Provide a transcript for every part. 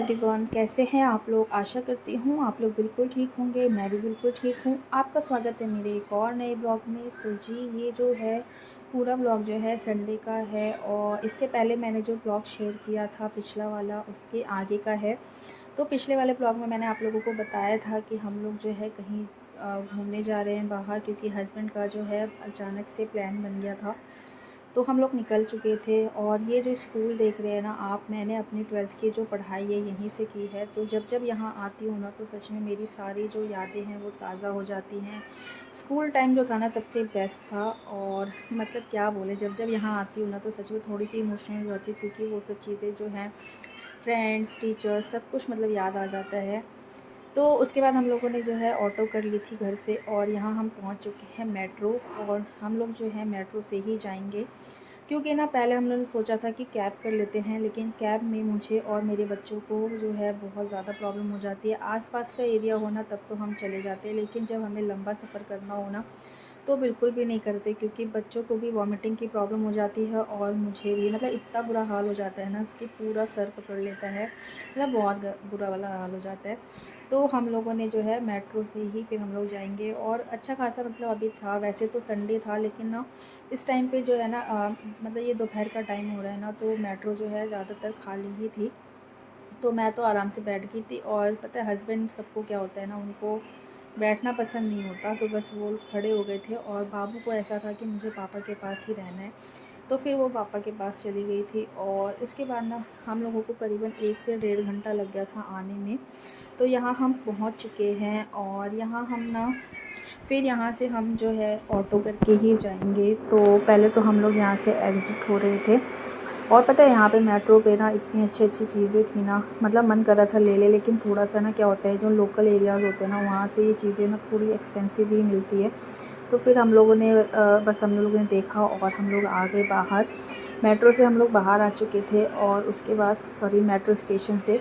Everyone, कैसे हैं आप लोग। आशा करती हूँ आप लोग बिल्कुल ठीक होंगे। मैं भी बिल्कुल ठीक हूँ। आपका स्वागत है मेरे एक और नए ब्लॉग में। तो जी, ये जो है पूरा ब्लॉग जो है संडे का है, और इससे पहले मैंने जो ब्लॉग शेयर किया था पिछला वाला, उसके आगे का है। तो पिछले वाले ब्लॉग में मैंने आप लोगों को बताया था कि हम लोग जो है कहीं घूमने जा रहे हैं बाहर, क्योंकि हस्बैंड का जो है अचानक से प्लान बन गया था। तो हम लोग निकल चुके थे। और ये जो स्कूल देख रहे हैं ना आप, मैंने अपनी 12th की जो पढ़ाई है यहीं से की है। तो जब जब यहाँ आती हूँ ना, तो सच में मेरी सारी जो यादें हैं वो ताज़ा हो जाती हैं। स्कूल टाइम जो था ना, सबसे बेस्ट था। और मतलब क्या बोले, जब जब यहाँ आती हूँ ना, तो सच में थोड़ी सी इमोशनल हो जाती हूँ, क्योंकि वो सब चीज़ें जो हैं, फ्रेंड्स, टीचर्स, सब कुछ मतलब याद आ जाता है। तो उसके बाद हम लोगों ने जो है ऑटो कर ली थी घर से, और यहाँ हम पहुँच चुके हैं मेट्रो। और हम लोग जो है मेट्रो से ही जाएंगे, क्योंकि ना पहले हम लोगों ने सोचा था कि कैब कर लेते हैं, लेकिन कैब में मुझे और मेरे बच्चों को जो है बहुत ज़्यादा प्रॉब्लम हो जाती है। आसपास का एरिया हो ना, तब तो हम चले जाते हैं, लेकिन जब हमें लंबा सफ़र करना हो ना, तो बिल्कुल भी नहीं करते, क्योंकि बच्चों को भी वॉमिटिंग की प्रॉब्लम हो जाती है, और मुझे भी मतलब इतना बुरा हाल हो जाता है ना, इसकी पूरा सर पकड़ लेता है, मतलब बहुत बुरा वाला हाल हो जाता है। तो हम लोगों ने जो है मेट्रो से ही फिर हम लोग जाएंगे। और अच्छा खासा मतलब अभी था, वैसे तो संडे था, लेकिन ना इस टाइम पे जो है ना मतलब ये दोपहर का टाइम हो रहा है ना, तो मेट्रो जो है ज़्यादातर खाली ही थी। तो मैं तो आराम से बैठ गई थी। और पता है हस्बैंड सबको क्या होता है ना, उनको बैठना पसंद नहीं होता, तो बस वो खड़े हो गए थे। और बाबू को ऐसा था कि मुझे पापा के पास ही रहना है, तो फिर वो पापा के पास चली गई थी। और उसके बाद ना हम लोगों को करीबन 1 से 1.5 घंटा लग गया था आने में। तो यहाँ हम पहुँच चुके हैं, और यहाँ हम ना फिर यहाँ से हम जो है ऑटो करके ही जाएंगे। तो पहले तो हम लोग यहाँ से एग्ज़िट हो रहे थे। और पता है यहाँ पे मेट्रो पे ना इतनी अच्छी अच्छी चीज़ें थी ना, मतलब मन कर रहा था ले ले, लेकिन थोड़ा सा ना क्या होता है, जो लोकल एरियाज़ होते हैं ना, वहाँ से ये चीज़ें ना थोड़ी एक्सपेंसिव ही मिलती है। तो फिर हम लोगों ने बस हम लोगों ने देखा, और हम लोग आ गए बाहर। मेट्रो से हम लोग बाहर आ चुके थे, और उसके बाद सॉरी मेट्रो स्टेशन से।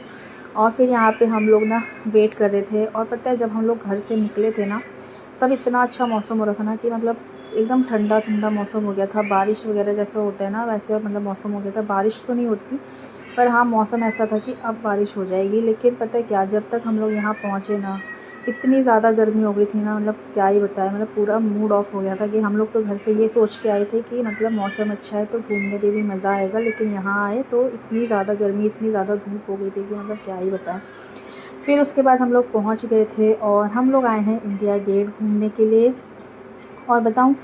और फिर यहाँ पे हम लोग ना वेट कर रहे थे। और पता है जब हम लोग घर से निकले थे ना, तब इतना अच्छा मौसम हो रहा था ना, कि मतलब एकदम ठंडा ठंडा मौसम हो गया था। बारिश वगैरह जैसा होता है ना, वैसे मतलब मौसम हो गया था। बारिश तो नहीं होती, पर हाँ मौसम ऐसा था कि अब बारिश हो जाएगी। लेकिन पता है क्या, जब तक हम लोग यहाँ पहुँचे ना, इतनी ज़्यादा गर्मी हो गई थी ना, मतलब क्या ही बताएं, मतलब पूरा मूड ऑफ हो गया था। कि हम लोग तो घर से ये सोच के आए थे कि मतलब मौसम अच्छा है तो घूमने में भी मज़ा आएगा, लेकिन यहाँ आए तो इतनी ज़्यादा गर्मी, इतनी ज़्यादा धूप हो गई थी कि मतलब क्या ही बताएं। फिर उसके बाद हम लोग पहुँच गए थे, और हम लोग आए हैं इंडिया गेट घूमने के लिए। और बताऊँ,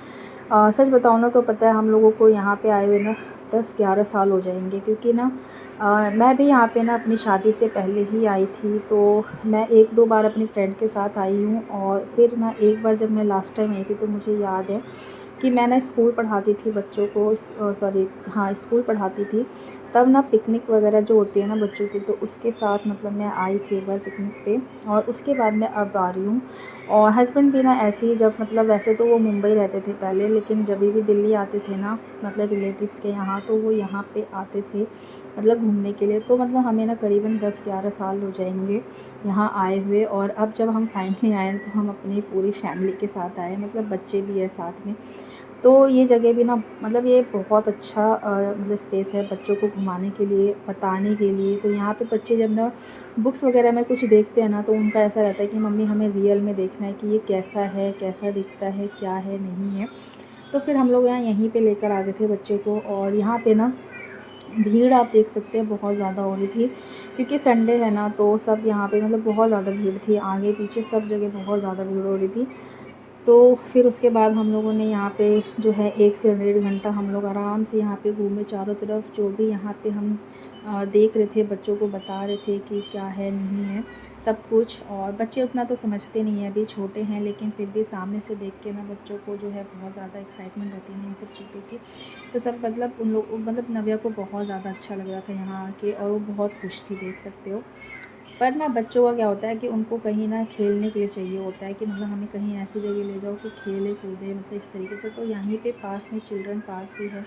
सच बताऊँ ना, तो पता है हम लोगों को यहाँ पे आए हुए ना 10-11 साल हो जाएंगे। क्योंकि ना मैं भी यहाँ पे ना अपनी शादी से पहले ही आई थी। तो मैं 1-2 बार अपनी फ्रेंड के साथ आई हूँ, और फिर मैं एक बार जब मैं लास्ट टाइम आई थी, तो मुझे याद है कि मैं ना स्कूल पढ़ाती थी बच्चों को, सॉरी हाँ स्कूल पढ़ाती थी। तब ना पिकनिक वगैरह जो होती है ना बच्चों की, तो उसके साथ मतलब मैं आई थी एक बार पिकनिक पे। और उसके बाद मैं अब आ रही हूँ। और हस्बैंड भी ना ऐसे ही, जब मतलब वैसे तो वो मुंबई रहते थे पहले, लेकिन जब भी दिल्ली आते थे ना, मतलब रिलेटिव्स के यहाँ, तो वो यहाँ पे आते थे मतलब घूमने के लिए। तो मतलब हमें ना करीबन 10-11 साल हो जाएंगे यहाँ आए हुए। और अब जब हम फाइनली आए तो हम अपनी पूरी फैमिली के साथ आए, मतलब बच्चे भी है साथ में। तो ये जगह भी ना, मतलब ये बहुत अच्छा मतलब स्पेस है बच्चों को घुमाने के लिए, बताने के लिए। तो यहाँ पे बच्चे जब ना बुक्स वगैरह में कुछ देखते हैं ना, तो उनका ऐसा रहता है कि मम्मी हमें रियल में देखना है कि ये कैसा है, कैसा दिखता है, क्या है, नहीं है। तो फिर हम लोग यहाँ यहीं पे लेकर आ गए थे बच्चों को। और यहाँ पे ना भीड़ आप देख सकते हैं बहुत ज़्यादा हो रही थी, क्योंकि संडे है ना, तो सब यहाँ पे मतलब बहुत ज़्यादा भीड़ थी, आगे पीछे सब जगह बहुत ज़्यादा भीड़ हो रही थी। तो फिर उसके बाद हम लोगों ने यहाँ पे जो है 1 से 1.5 घंटा हम लोग आराम से यहाँ पे घूमे चारों तरफ। जो भी यहाँ पे हम देख रहे थे, बच्चों को बता रहे थे कि क्या है नहीं है सब कुछ। और बच्चे उतना तो समझते नहीं हैं, अभी छोटे हैं, लेकिन फिर भी सामने से देख के ना बच्चों को जो है बहुत ज़्यादा एक्साइटमेंट होती है इन सब चीज़ों की। तो सब मतलब उन लोग मतलब नव्या को बहुत ज़्यादा अच्छा लग रहा था यहाँ आके, और वो बहुत खुश थी, देख सकते हो। पर ना बच्चों का क्या होता है कि उनको कहीं ना खेलने के लिए चाहिए होता है, कि मतलब हमें कहीं ऐसी जगह ले जाओ कि खेले कूदे, मतलब इस तरीके से। तो यहीं पे पास में चिल्ड्रन पार्क भी है,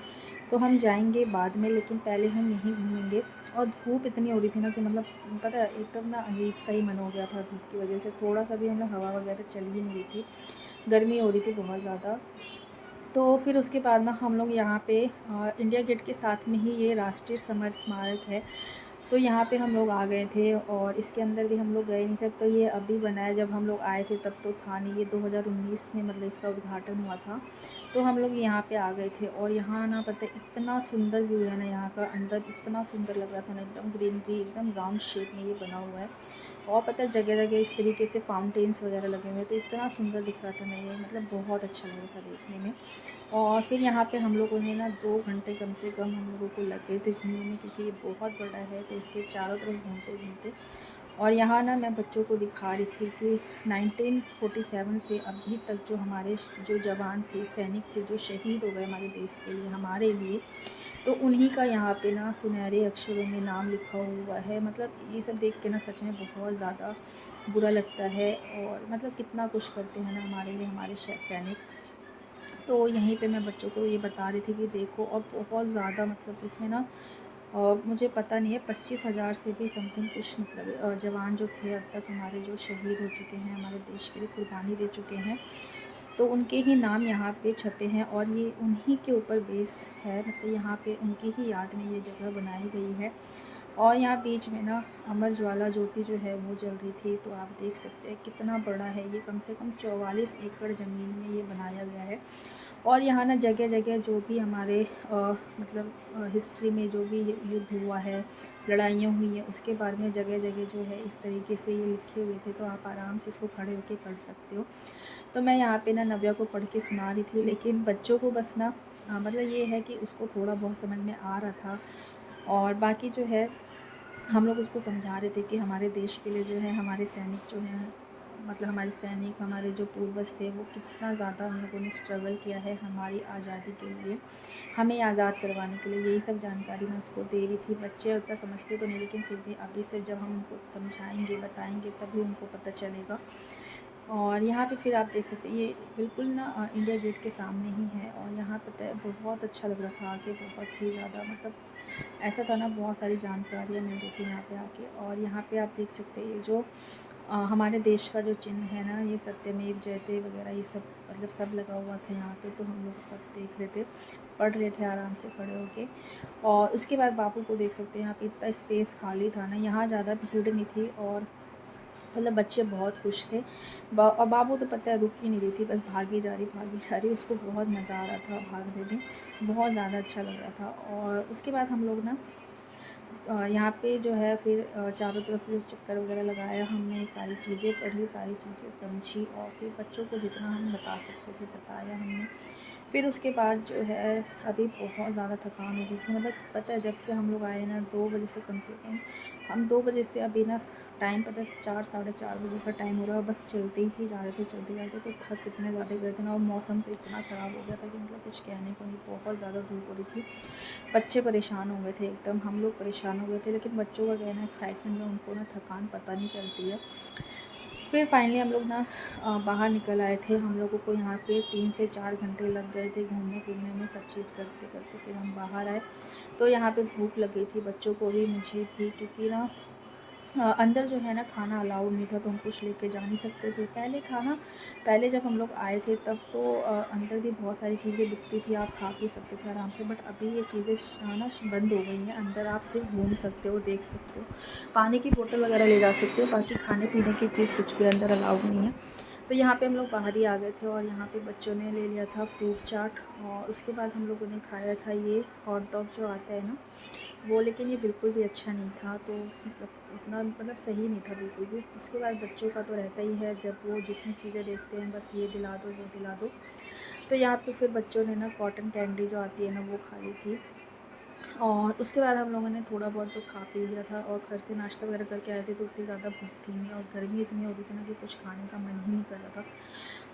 तो हम जाएंगे बाद में, लेकिन पहले हम यहीं घूमेंगे। और धूप इतनी हो रही थी ना कि मतलब पता है एकदम ना अजीब सा ही मन हो गया था धूप की वजह से। थोड़ा सा भी मतलब हवा वगैरह चल ही नहीं रही थी, गर्मी हो रही थी बहुत ज़्यादा। तो फिर उसके बाद ना हम लोग यहाँ पे इंडिया गेट के साथ में ही ये राष्ट्रीय समर स्मारक है। तो यहाँ पे हम लोग आ गए थे और इसके अंदर भी हम लोग गए नहीं थे। तो ये अभी बना है, जब हम लोग आए थे तब तो था नहीं, ये 2019 में मतलब इसका उद्घाटन हुआ था। तो हम लोग यहाँ पे आ गए थे और यहाँ ना पता है इतना सुंदर व्यू है ना, यहाँ का अंदर इतना सुंदर लग रहा था ना, एकदम ग्रीनरी, एकदम राउंड शेप में ये बना हुआ है। और पता है जगह जगह इस तरीके से फाउंटेन्स वगैरह लगे हुए हैं, तो इतना सुंदर दिख रहा था ना ये, मतलब बहुत अच्छा लग रहा था देखने में। और फिर यहाँ पे हम लोगों ने ना 2 घंटे कम से कम हम लोगों को लग गए थे घूमने में, क्योंकि ये बहुत बड़ा है, तो इसके चारों तरफ घूमते घूमते। और यहाँ ना मैं बच्चों को दिखा रही थी कि 1947 से अभी तक जो हमारे जो जवान थे, सैनिक थे, जो शहीद हो गए हमारे देश के लिए, हमारे लिए, तो उन्हीं का यहाँ पे ना सुनहरे अक्षरों में नाम लिखा हुआ है। मतलब ये सब देख के ना सच में बहुत ज़्यादा बुरा लगता है, और मतलब कितना कुछ करते हैं ना हमारे लिए हमारे सैनिक। तो यहीं पे मैं बच्चों को ये बता रही थी कि देखो, और बहुत ज़्यादा मतलब इसमें ना मुझे पता नहीं है, 25,000 से भी समथिंग कुछ मतलब जवान जो थे अब तक हमारे, जो शहीद हो चुके हैं, हमारे देश के लिए कुर्बानी दे चुके हैं, तो उनके ही नाम यहाँ पे छपे हैं। और ये उन्हीं के ऊपर बेस है, मतलब यहाँ पे उनकी ही याद में ये जगह बनाई गई है। और यहाँ बीच में ना अमर ज्वाला ज्योति जो है वो जल रही थी, तो आप देख सकते हैं कितना बड़ा है ये, कम से कम 44 एकड़ ज़मीन में ये बनाया गया है। और यहाँ ना जगह जगह जो भी हमारे मतलब हिस्ट्री में जो भी युद्ध हुआ है, लड़ाइयाँ हुई हैं, उसके बारे में जगह जगह जो है इस तरीके से ये लिखे हुए थे, तो आप आराम से इसको खड़े होकर पढ़ सकते हो। तो मैं यहाँ पे ना नव्या को पढ़ के सुना रही थी, लेकिन बच्चों को बस ना मतलब ये है कि उसको थोड़ा बहुत समझ में आ रहा था, और बाकी जो है हम लोग उसको समझा रहे थे कि हमारे देश के लिए जो है हमारे सैनिक जो हैं, मतलब हमारे सैनिक, हमारे जो पूर्वज थे, वो कितना ज़्यादा हम लोगों ने स्ट्रगल किया है हमारी आज़ादी के लिए, हमें आज़ाद करवाने के लिए। यही सब जानकारी मैं उसको दे रही थी। बच्चे उतना समझते तो नहीं, लेकिन फिर भी अभी से जब हम उनको समझाएंगे, बताएंगे, तभी उनको पता चलेगा। और यहाँ पे फिर आप देख सकते हैं, ये बिल्कुल ना इंडिया गेट के सामने ही है। और यहाँ पता है बहुत अच्छा लग रहा था आके, बहुत ही ज़्यादा, मतलब ऐसा था ना, बहुत सारी जानकारियाँ मिल रही थी यहाँ पे आके। और यहाँ पे आप देख सकते हैं ये जो हमारे देश का जो चिन्ह है ना, ये सत्यमेव जयते वगैरह, ये सब मतलब सब लगा हुआ था यहाँ पे। तो हम लोग सब देख रहे थे, पढ़ रहे थे आराम से खड़े होके। और उसके बाद बाबू को देख सकते हैं, यहाँ पे इतना स्पेस खाली था ना, यहाँ ज़्यादा भीड़ नहीं थी, और मतलब बच्चे बहुत खुश थे। और बाबू तो पता है रुक ही नहीं रही थी, बस भागी जा रही, भागी जा रही। उसको बहुत मज़ा आ रहा था भागने में, बहुत ज़्यादा अच्छा लग रहा था। और उसके बाद हम लोग ना यहाँ पे जो है फिर चारों तरफ से चक्कर वगैरह लगाया हमने, सारी चीज़ें पढ़ी, सारी चीज़ें समझी, और फिर बच्चों को जितना हम बता सकते थे बताया हमने। फिर उसके बाद जो है अभी बहुत ज़्यादा थकान हो गई थी, मतलब पता है जब से हम लोग आए ना 2 बजे से, कम से कम हम 2 बजे से अभी ना टाइम पता है 4 साढ़े 4 बजे का टाइम हो रहा है, बस चलते ही जा रहे थे, चलते जा रहे थे। तो थक इतने ज़्यादा गए थे ना, और मौसम तो इतना ख़राब हो गया था कि मतलब कुछ कहने को नहीं, बहुत ज़्यादा धूप हो रही थी। बच्चे परेशान हो गए थे एकदम, हम लोग परेशान हो गए थे, लेकिन बच्चों का कहना एक्साइटमेंट में उनको ना थकान पता नहीं चलती है। फिर फाइनली हम लोग ना बाहर निकल आए थे। हम लोगों को यहाँ पे 3 से 4 घंटे लग गए थे घूमने फिरने में, सब चीज़ करते करते फिर हम बाहर आए। तो यहाँ पे भूख लग गई थी बच्चों को भी, मुझे भी, क्योंकि ना अंदर जो है ना खाना अलाउड नहीं था, तो हम कुछ लेके जा नहीं सकते थे। पहले जब हम लोग आए थे तब तो अंदर भी बहुत सारी चीज़ें बिकती थी, आप खा पी सकते थे आराम से। बट अभी ये चीज़ें ना बंद हो गई हैं, अंदर आप सिर्फ घूम सकते हो, देख सकते हो, पानी की बोतल वगैरह ले जा सकते हो, बाकी खाने पीने की चीज़ कुछ भी अंदर अलाउड नहीं है। तो यहाँ पे हम लोग बाहर ही आ गए थे, और यहाँ पे बच्चों ने ले लिया था फ्रूट चाट, और उसके बाद हम लोगों ने खाया था ये हॉट डॉग जो आता है ना वो, लेकिन ये बिल्कुल भी अच्छा नहीं था। तो मतलब उतना मतलब सही नहीं था बिल्कुल भी। उसके बाद बच्चों का तो रहता ही है, जब वो जितनी चीज़ें देखते हैं बस ये दिला दो, वो दिला दो। तो यहाँ पे फिर बच्चों ने ना कॉटन कैंडी जो आती है ना वो खा ली थी। और उसके बाद हम लोगों ने थोड़ा बहुत जो खा पी लिया था, और घर से नाश्ता वगैरह करके आए थे, तो उतनी ज़्यादा भूख थी नहीं, और गर्मी इतनी हो रही थी ना कि कुछ खाने का मन ही नहीं कर रहा था।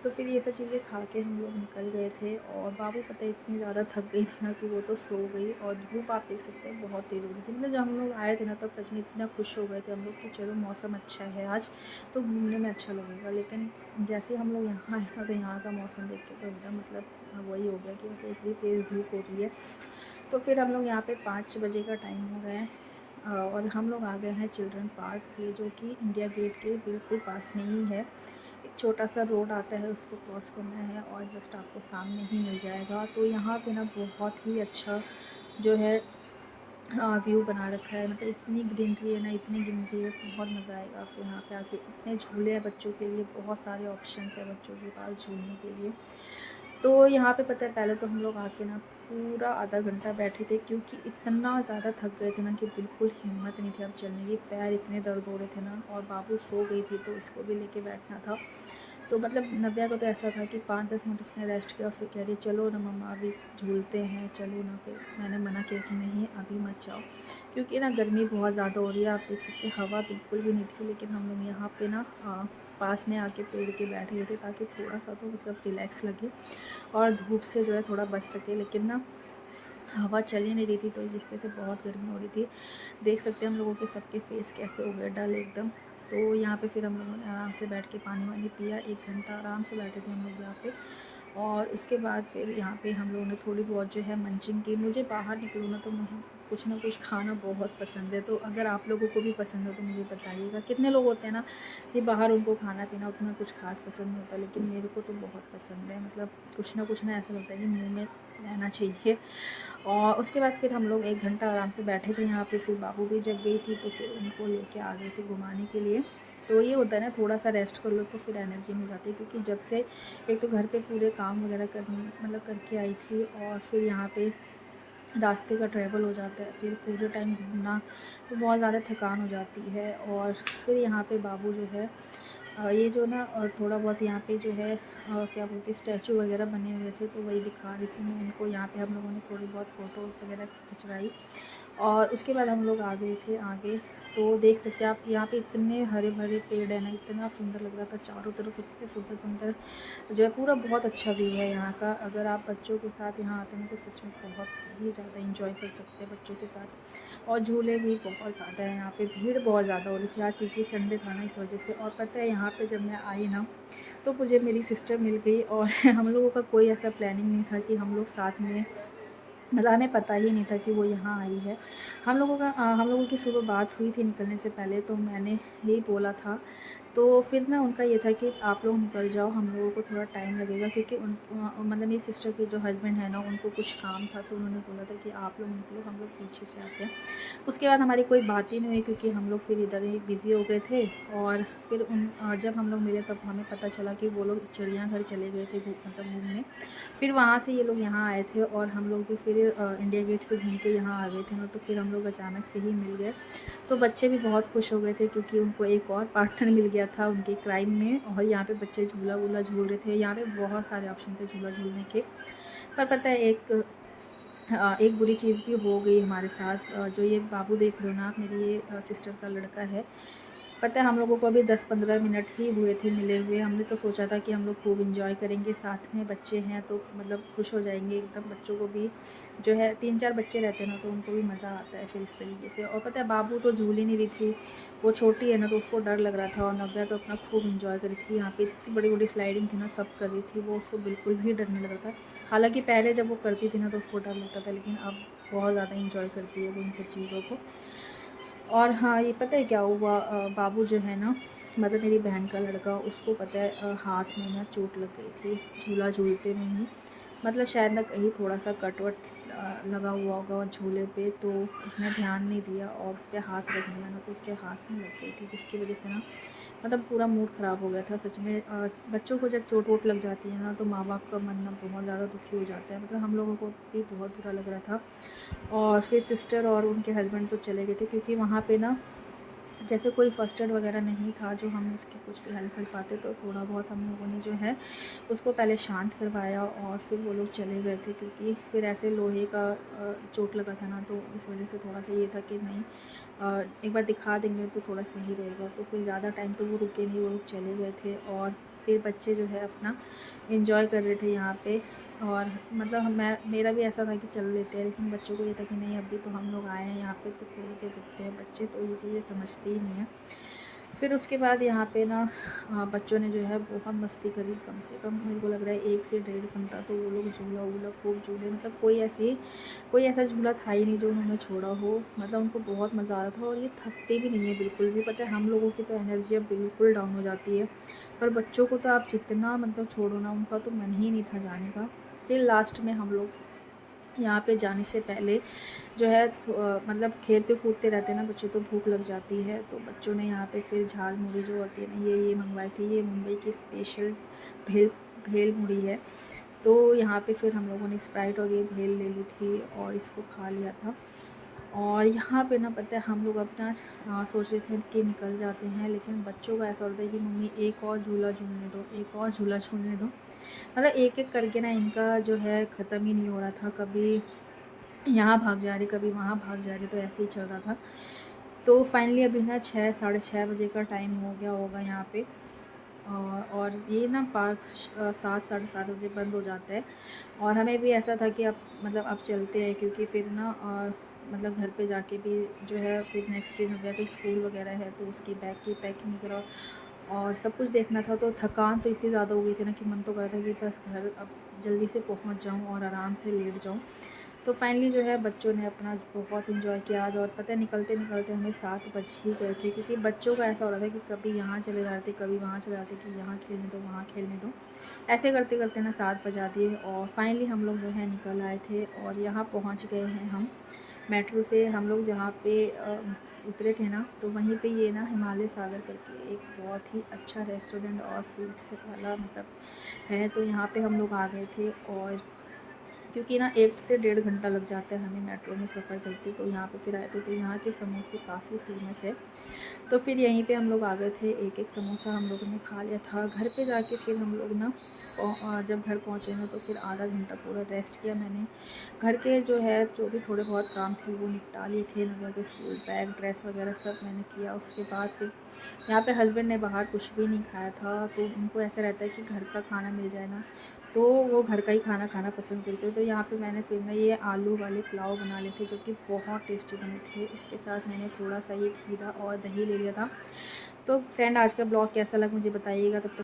तो फिर ये सब चीज़ें खा के हम लोग निकल गए थे। और बाबू पता है इतनी ज़्यादा थक गई थी ना कि वो तो सो गई। और धूप आप देख सकते हैं बहुत तेज़ हो गई थी, मतलब जब हम लोग आए थे ना तब सच में इतना खुश हो गए थे हम लोग कि चलो मौसम अच्छा है आज, तो घूमने में अच्छा लगेगा। लेकिन जैसे ही हम लोग यहाँ आए ना, तो यहाँ का मौसम देख के तो एकदम मतलब वही हो गया कि मतलब इतनी तेज़ धूप हो रही है। तो फिर हम लोग यहाँ पे 5 बजे का टाइम हो गया है, और हम लोग आ गए हैं चिल्ड्रन पार्क, ये जो कि इंडिया गेट के बिल्कुल पास में ही है। एक छोटा सा रोड आता है, उसको क्रॉस करना है, और जस्ट आपको सामने ही मिल जाएगा। तो यहाँ पे ना बहुत ही अच्छा जो है व्यू बना रखा है। मतलब इतनी ग्रीनरी है ना, इतनी ग्रीनरी है, बहुत मज़ा आएगा आपको यहाँ पे आके। इतने झूले हैं बच्चों के लिए, बहुत सारे ऑप्शन है बच्चों के पास झूलने के लिए। तो यहाँ पे पता है पहले तो हम लोग आके ना पूरा आधा घंटा बैठे थे, क्योंकि इतना ज़्यादा थक गए थे ना कि बिल्कुल हिम्मत नहीं थी अब चलने की। पैर इतने दर्द हो रहे थे ना, और बाबू सो गई थी तो इसको भी लेके बैठना था। तो मतलब नव्या को तो ऐसा था कि 5-10 मिनट उसने रेस्ट किया, फिर कह रही चलो ना मम्मा अभी झूलते हैं, चलो ना। फिर मैंने मना किया कि नहीं अभी मत जाओ, क्योंकि ना गर्मी बहुत ज़्यादा हो रही है। आप देख सकते हैं हवा बिल्कुल भी नहीं थी, लेकिन हम लोग यहाँ पे ना पास में आके पेड़ के बैठ गए थे, ताकि थोड़ा सा तो मतलब रिलैक्स लगे और धूप से जो है थोड़ा बच सके। लेकिन ना हवा चल ही नहीं रही थी, तो जिस वजह से बहुत गर्मी हो रही थी। देख सकते हैं हम लोगों के सबके फेस कैसे हो गए डल एकदम। तो यहाँ पे फिर हम लोगों ने आराम से बैठ के पानी वानी पिया, 1 घंटा आराम से बैठे थे हम लोग यहाँ पे। और उसके बाद फिर यहाँ पे हम लोगों ने थोड़ी बहुत जो है मंचिंग की। मुझे बाहर निकलूँ ना तो मुझे कुछ ना कुछ खाना बहुत पसंद है। तो अगर आप लोगों को भी पसंद हो तो मुझे बताइएगा। कितने लोग होते हैं ना कि बाहर उनको खाना पीना उतना कुछ खास पसंद नहीं होता, लेकिन मेरे को तो बहुत पसंद है। मतलब कुछ ना ऐसा लगता है कि मुँह में रहना चाहिए। और उसके बाद फिर हम लोग 1 घंटा आराम से बैठे थे यहाँ पे। फिर बाबू भी जग गई थी तो फिर उनको लेके आ गए थे घुमाने के लिए। तो ये होता है ना, थोड़ा सा रेस्ट कर लो तो फिर एनर्जी मिल जाती है। क्योंकि जब से एक तो घर पे पूरे काम वगैरह करके आई थी, और फिर यहाँ पे रास्ते का ट्रैवल हो जाता है, फिर पूरे टाइम घूमना, तो बहुत ज़्यादा थकान हो जाती है। और फिर यहाँ पे बाबू जो है ये जो ना थोड़ा बहुत यहाँ पे जो है क्या बोलते हैं स्टैचू वगैरह बने हुए थे, तो वही दिखा रही थी मैं इनको। यहाँ पे हम लोगों ने थोड़ी बहुत फ़ोटोज़ वगैरह खिंचवाई, और उसके बाद हम लोग आ गए थे आगे। तो देख सकते हैं आप यहाँ पे इतने हरे भरे पेड़ है ना, इतना सुंदर लग रहा था चारों तरफ, इतने सुंदर सुंदर जो है पूरा। बहुत अच्छा व्यू है यहाँ का। अगर आप बच्चों के साथ यहाँ आते हैं तो सच में बहुत ही ज़्यादा इंजॉय कर सकते हैं बच्चों के साथ। और झूले भी बहुत ज़्यादा है यहाँ पे, भीड़ बहुत ज़्यादा हो रही थी आज क्योंकि संडे था ना, इस वजह से। और पता है यहाँ पे जब मैं आई ना तो मुझे मेरी सिस्टर मिल गई, और हम लोगों का कोई ऐसा प्लानिंग नहीं था कि हम लोग साथ में, मतलब हमें पता ही नहीं था कि वो यहाँ आई है। हम लोगों की सुबह बात हुई थी निकलने से पहले, तो मैंने यही बोला था। तो फिर ना उनका ये था कि आप लोग निकल जाओ, हम लोगों को थोड़ा टाइम लगेगा, क्योंकि मतलब मेरी सिस्टर के जो हस्बैंड है ना उनको कुछ काम था, तो उन्होंने बोला था कि आप लोग निकलो, हम लोग पीछे से आते हैं। उसके बाद हमारी कोई बात ही नहीं हुई, क्योंकि हम लोग फिर इधर ही बिज़ी हो गए थे। और फिर जब हम लोग मिले तब हमें पता चला कि वो लोग चिड़ियाघर चले गए थे मतलब घूमने। फिर वहाँ से ये लोग यहाँ आए थे, और हम लोग भी फिर इंडिया गेट से घूम के यहाँ आ गए थे ना, तो फिर हम लोग अचानक से ही मिल गए। तो बच्चे भी बहुत खुश हो गए थे, क्योंकि उनको एक और पार्टनर मिल गया था उनके क्राइम में। और यहाँ पे बच्चे झूला वूला झूल रहे थे, यहाँ पे बहुत सारे ऑप्शन थे झूला झूलने के। पर पता है एक बुरी चीज़ भी हो गई हमारे साथ। जो ये बाबू देख रहे हो ना आप, मेरी ये सिस्टर का लड़का है। पता है हम लोगों को अभी 10-15 मिनट ही हुए थे मिले हुए। हमने तो सोचा था कि हम लोग खूब इंजॉय करेंगे, साथ में बच्चे हैं तो मतलब खुश हो जाएंगे एकदम। बच्चों को भी जो है 3-4 बच्चे रहते हैं ना, तो उनको भी मज़ा आता है फिर इस तरीके से। और पता है बाबू तो झूल ही नहीं रही थी, वो छोटी है ना तो उसको डर लग रहा था। और नव्या तो अपना खूब इंजॉय कर रही थी। यहाँ पे इतनी बड़ी बड़ी स्लाइडिंग थी ना, सब कर रही थी, वो उसको बिल्कुल भी डर नहीं लग रहा था। हालांकि पहले जब वो करती थी ना तो उसको डर लगता था, लेकिन अब बहुत ज़्यादा इंजॉय करती है वो इन सब चीज़ों को। और हाँ, ये पता है क्या हुआ, बाबू जो है ना, मतलब मेरी बहन का लड़का, उसको पता है हाथ में ना चोट लग गई थी झूला झूलते में ही। मतलब शायद ना कहीं थोड़ा सा कट वट लगा हुआ होगा झूले पे, तो उसने ध्यान नहीं दिया और उस पर हाथ रख दिया ना, तो उसके हाथ में लग गई थी, जिसकी वजह से ना मतलब पूरा मूड ख़राब हो गया था सच में। बच्चों को जब चोट वोट लग जाती है ना, तो माँ बाप का मन ना बहुत ज़्यादा दुखी हो जाता है। मतलब हम लोगों को भी बहुत बुरा लग रहा था। और फिर सिस्टर और उनके हस्बैंड तो चले गए थे, क्योंकि वहाँ पे ना जैसे कोई फर्स्ट एड वगैरह नहीं था जो हम उसकी कुछ भी हेल्प कर पाते, तो थोड़ा बहुत हम लोगों ने जो है उसको पहले शांत करवाया, और फिर वो लोग चले गए थे। क्योंकि फिर ऐसे लोहे का चोट लगा था ना, तो इस वजह से थोड़ा सा ये था कि नहीं एक बार दिखा देंगे तो थोड़ा सही रहेगा। तो फिर ज़्यादा टाइम तो वो रुके नहीं, वो लोग चले गए थे। और फिर बच्चे जो है अपना इंजॉय कर रहे थे यहाँ पे। और मतलब मेरा भी ऐसा था कि चल लेते हैं, लेकिन बच्चों को ये था कि नहीं अभी तो हम लोग आए हैं यहाँ पे तो थोड़ी देर रुकते हैं। बच्चे तो ये चीज़ें समझते ही नहीं हैं। फिर उसके बाद यहाँ पे ना बच्चों ने जो है बहुत मस्ती करी। कम से कम मेरे को लग रहा है 1 से 1.5 घंटा तो वो लोग झूला वूला खूब झूले। मतलब कोई ऐसा झूला था ही नहीं जो उन्होंने छोड़ा हो। मतलब उनको बहुत मज़ा आ रहा था, और ये थकते भी नहीं है बिल्कुल भी। पता है हम लोगों की तो एनर्जी अब बिल्कुल डाउन हो जाती है, पर बच्चों को तो आप जितना मतलब छोड़ो ना, उनका तो मन ही नहीं था जाने का। फिर लास्ट में हम लोग यहाँ पे जाने से पहले जो है मतलब खेलते कूदते रहते हैं ना बच्चे, तो भूख लग जाती है। तो बच्चों ने यहाँ पे फिर झाल मुड़ी जो होती है ना, ये मंगवाई थी। ये मुंबई की स्पेशल भेल भेल मुड़ी है। तो यहाँ पे फिर हम लोगों ने स्प्राइट और ये भेल ले ली थी और इसको खा लिया था। और यहाँ पे ना पता है हम लोग अपना सोच रहे थे कि निकल जाते हैं, लेकिन बच्चों का ऐसा होता है कि मम्मी एक और झूला झूलने दो, एक और झूला झूलने दो। मतलब एक एक करके ना इनका जो है ख़त्म ही नहीं हो रहा था। कभी यहाँ भाग जा रही, कभी वहाँ भाग जा रही, तो ऐसे ही चल रहा था। तो फाइनली अभी ना 6 साढ़े 6 बजे का टाइम हो गया होगा यहाँ पे। और ये ना पार्क 7 साढ़े 7 बजे बंद हो जाता है। और हमें भी ऐसा था कि अब मतलब अब चलते हैं, क्योंकि फिर ना मतलब घर पे जाके भी जो है फिर नेक्स्ट डे नव्या के स्कूल वगैरह है, तो उसकी बैग की पैकिंग वगैरह और सब कुछ देखना था। तो थकान तो इतनी ज़्यादा हो गई थी ना कि मन तो कर रहा था कि बस घर अब जल्दी से पहुंच जाऊं और आराम से लेट जाऊं। तो फाइनली जो है बच्चों ने अपना बहुत इन्जॉय किया आज। और पता है निकलते निकलते हमें 7 बज ही गए थे, क्योंकि बच्चों का ऐसा हो रहा था कि कभी यहाँ चले जाते, कभी वहाँ चले जाते, कि यहाँ खेलने दो, वहाँ खेलने दो। ऐसे करते करते ना 7 बजा दिए। और फाइनली हम लोग जो है निकल आए थे और यहाँ पहुँच गए हैं हम। मेट्रो से हम लोग जहाँ पे उतरे थे ना, तो वहीं पे ये ना हिमालय सागर करके एक बहुत ही अच्छा रेस्टोरेंट और स्वीट्स वाला मतलब है। तो यहाँ पे हम लोग आ गए थे। और क्योंकि ना 1 से 1.5 घंटा लग जाता है हमें मेट्रो में सफ़र करते, तो यहाँ पे फिर आए थे। तो यहाँ के समोसे काफ़ी फेमस है। तो फिर यहीं पे हम लोग आ गए थे, एक एक समोसा हम लोगों ने खा लिया था। घर पे जाके फिर हम लोग ना जब घर पहुँचे ना, तो फिर आधा घंटा पूरा रेस्ट किया मैंने। घर के जो है जो भी थोड़े बहुत काम थे वो निपटा लिए थे। नव्या के स्कूल बैग ड्रेस वगैरह सब मैंने किया। उसके बाद फिर यहाँ पे हस्बैंड ने बाहर कुछ भी नहीं खाया था, तो उनको ऐसा रहता है कि घर का खाना मिल जाए ना, तो वो घर का ही खाना खाना पसंद करते हैं। तो यहाँ पे मैंने फिर ना ये आलू वाले पुलाव बना लिए थे, जो कि बहुत टेस्टी बने थे। इसके साथ मैंने थोड़ा सा ये खीरा और दही ले लिया था। तो फ्रेंड आज का ब्लॉग कैसा लगा मुझे बताइएगा। तब तक